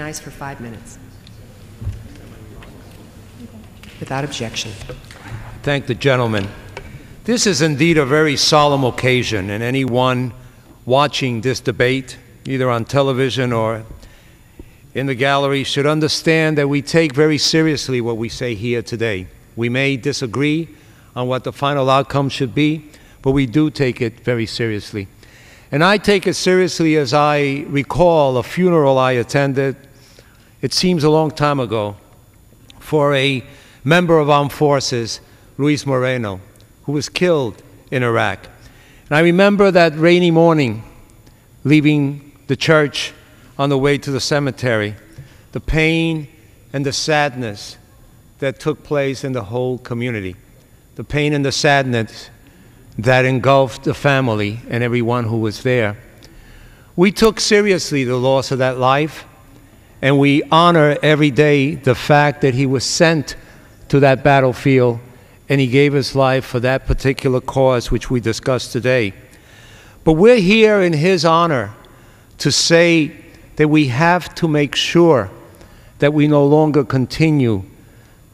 recognized for 5 minutes. Without objection. Thank the gentleman. This is indeed a very solemn occasion, and anyone watching this debate, either on television or in the gallery, should understand that we take very seriously what we say here today. We may disagree on what the final outcome should be, but we do take it very seriously. And I take it seriously as I recall a funeral I attended, it seems a long time ago, for a member of armed forces, Luis Moreno, who was killed in Iraq. And I remember that rainy morning, leaving the church on the way to the cemetery, the pain and the sadness that took place in the whole community, the pain and the sadness that engulfed the family and everyone who was there. We took seriously the loss of that life, and we honor every day the fact that he was sent to that battlefield and he gave his life for that particular cause which we discussed today. But we're here in his honor to say that we have to make sure that we no longer continue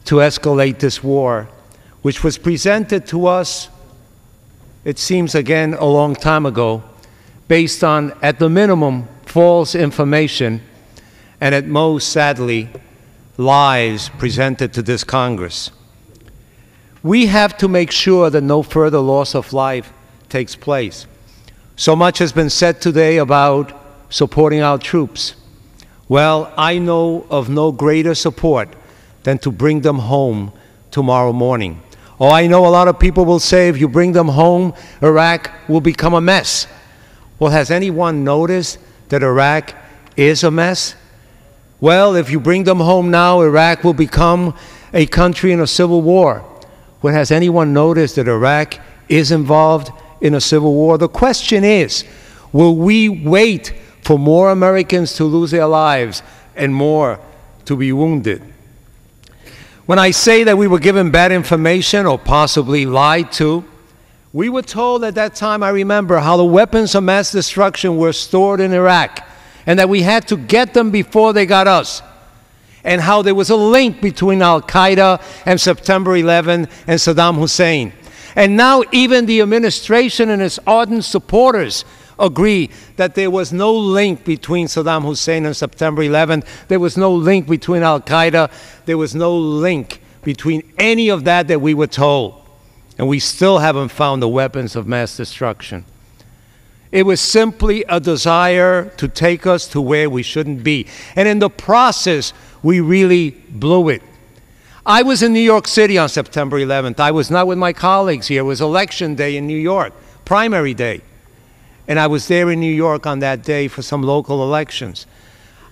to escalate this war, which was presented to us, it seems again a long time ago, based on, at the minimum, false information, and at most, sadly, lies presented to this Congress. We have to make sure that no further loss of life takes place. So much has been said today about supporting our troops. Well, I know of no greater support than to bring them home tomorrow morning. Oh, I know a lot of people will say if you bring them home, Iraq will become a mess. Well, has anyone noticed that Iraq is a mess? Well, if you bring them home now, Iraq will become a country in a civil war. Well, has anyone noticed that Iraq is involved in a civil war? The question is, will we wait for more Americans to lose their lives and more to be wounded? When I say that we were given bad information or possibly lied to, we were told at that time, I remember, how the weapons of mass destruction were stored in Iraq and that we had to get them before they got us, and how there was a link between Al-Qaeda and September 11 and Saddam Hussein. And now even the administration and its ardent supporters agree that there was no link between Saddam Hussein and September 11. There was no link between Al-Qaeda. There was no link between any of that we were told. And we still haven't found the weapons of mass destruction. It was simply a desire to take us to where we shouldn't be. And in the process, we really blew it. I was in New York City on September 11th. I was not with my colleagues here. It was election day in New York, primary day. And I was there in New York on that day for some local elections.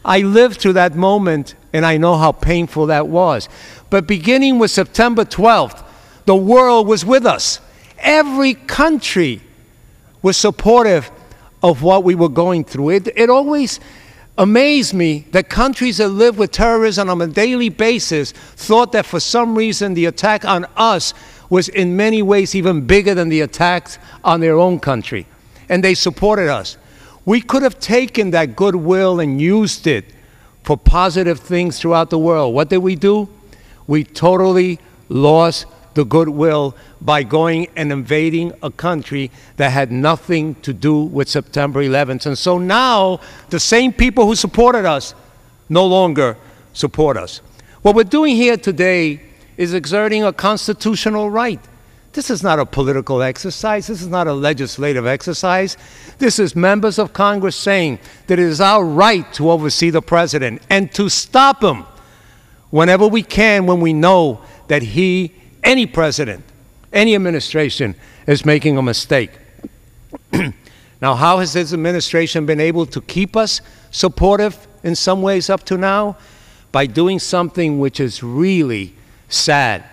I lived through that moment, and I know how painful that was. But beginning with September 12th, the world was with us. Every country was supportive of what we were going through. It always amazed me that countries that live with terrorism on a daily basis thought that for some reason the attack on us was in many ways even bigger than the attacks on their own country. And they supported us. We could have taken that goodwill and used it for positive things throughout the world. What did we do? We totally lost the goodwill by going and invading a country that had nothing to do with September 11th. And so now, the same people who supported us no longer support us. What we're doing here today is exerting a constitutional right. This is not a political exercise. This is not a legislative exercise. This is members of Congress saying that it is our right to oversee the president and to stop him whenever we can when we know that any president, any administration is making a mistake. Now, how has this administration been able to keep us supportive in some ways up to now? By doing something which is really sad,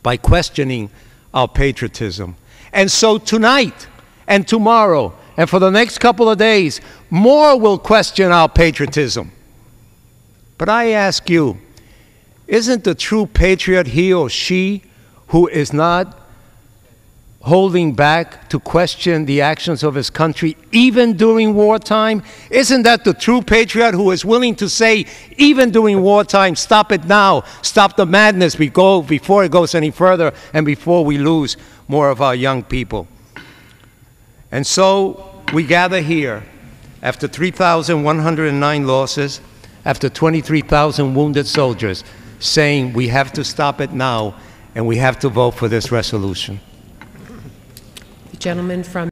by questioning our patriotism. And so tonight and tomorrow and for the next couple of days, more will question our patriotism. But I ask you, isn't the true patriot he or she who is not holding back to question the actions of his country, even during wartime? Isn't that the true patriot who is willing to say, even during wartime, stop it now, stop the madness before it goes any further and before we lose more of our young people? And so we gather here after 3,109 losses, after 23,000 wounded soldiers, saying we have to stop it now and we have to vote for this resolution. The gentleman from